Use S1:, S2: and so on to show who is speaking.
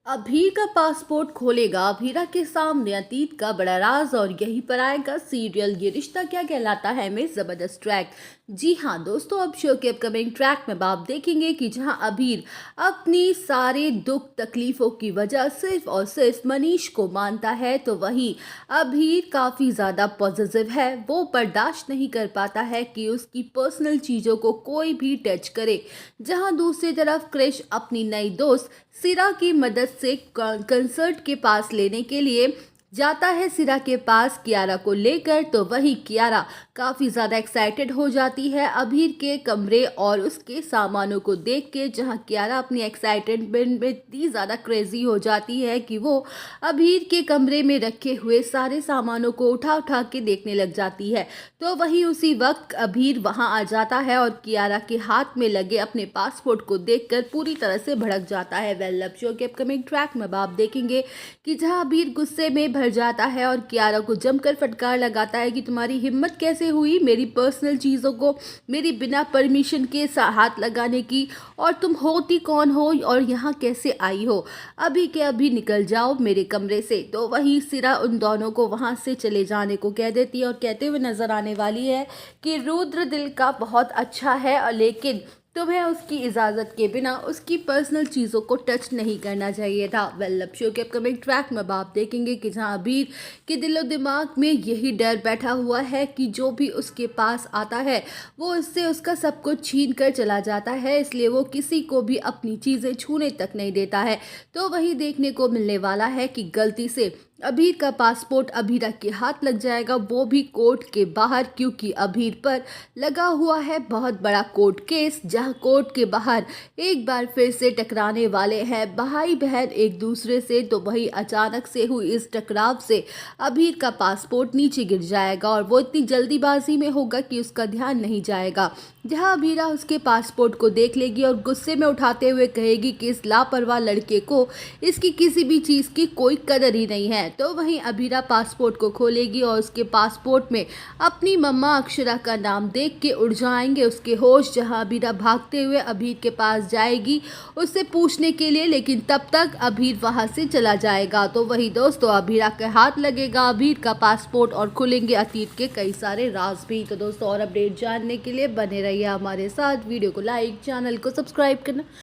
S1: अभीर का पासपोर्ट खोलेगा अभीरा के सामने अतीत का बड़ा राज और यहीं पर आएगा सीरियल ये रिश्ता क्या कहलाता है में जबरदस्त ट्रैक। जी हाँ दोस्तों, अब शो के अपकमिंग ट्रैक में आप देखेंगे कि जहां अभीर अपनी सारे दुख तकलीफों की वजह सिर्फ और सिर्फ मनीष को मानता है, तो वहीं अभीर काफी ज्यादा पॉजिटिव है। वो बर्दाश्त नहीं कर पाता है कि उसकी पर्सनल चीजों को कोई भी टच करे। जहां दूसरी तरफ क्रिश अपनी नई दोस्त सिरा की मदद से कंसर्ट के पास लेने के लिए जाता है सिरा के पास कियारा को लेकर, तो वही कियारा काफ़ी ज़्यादा एक्साइटेड हो जाती है अभीर के कमरे और उसके सामानों को देख के। जहां कियारा अपनी एक्साइटमेंट में इतनी ज़्यादा क्रेजी हो जाती है कि वो अभीर के कमरे में रखे हुए सारे सामानों को उठा उठा के देखने लग जाती है। तो वहीं उसी वक्त अभीर वहां आ जाता है और कियारा के हाथ में लगे अपने पासपोर्ट को देखकर पूरी तरह से भड़क जाता है। वेल, अब शो के अपकमिंग ट्रैक में आप देखेंगे कि जहां अभीर गुस्से में भर जाता है और कियारा को जमकर फटकार लगाता है कि तुम्हारी हिम्मत कैसे हुई मेरी पर्सनल चीज़ों को मेरी बिना परमिशन के हाथ लगाने की, और तुम होती कौन हो और यहाँ कैसे आई हो, अभी के अभी निकल जाओ मेरे कमरे से। तो वही सिरा उन दोनों को वहाँ से चले जाने को कह देती है और कहते हुए नजर आने वाली है कि रुद्र दिल का बहुत अच्छा है, लेकिन तुम्हें उसकी इजाज़त के बिना उसकी पर्सनल चीज़ों को टच नहीं करना चाहिए था। वेल, अब शो के अपकमिंग ट्रैक में आप देखेंगे कि जहां अबीर के दिलो दिमाग में यही डर बैठा हुआ है कि जो भी उसके पास आता है वो उससे उसका सब कुछ छीन कर चला जाता है, इसलिए वो किसी को भी अपनी चीज़ें छूने तक नहीं देता है। तो वही देखने को मिलने वाला है कि गलती से अभीर का पासपोर्ट अभीरा के हाथ लग जाएगा, वो भी कोर्ट के बाहर, क्योंकि अभीर पर लगा हुआ है बहुत बड़ा कोर्ट केस। जहां कोर्ट के बाहर एक बार फिर से टकराने वाले हैं भाई बहन एक दूसरे से। तो वही अचानक से हुई इस टकराव से अभीर का पासपोर्ट नीचे गिर जाएगा और वो इतनी जल्दीबाजी में होगा कि उसका ध्यान नहीं जाएगा। जहां अभीरा उसके पासपोर्ट को देख लेगी और गुस्से में उठाते हुए कहेगी कि इस लापरवाह लड़के को इसकी किसी भी चीज़ की कोई कदर ही नहीं है। तो वहीं अभीरा पासपोर्ट को खोलेगी और उसके पासपोर्ट में अपनी मम्मा अक्षरा का नाम देख के उड़ जाएंगे उसके होश। जहां अभीरा भागते हुए अभीर के पास जाएगी उससे पूछने के लिए, लेकिन तब तक अभीर वहां से चला जाएगा। तो वही दोस्तों, अभीरा के हाथ लगेगा अभीर का पासपोर्ट और खुलेंगे अतीत के कई सारे राज भी। तो दोस्तों, और अपडेट जानने के लिए बने रहिए हमारे साथ। वीडियो को लाइक, चैनल को सब्सक्राइब करना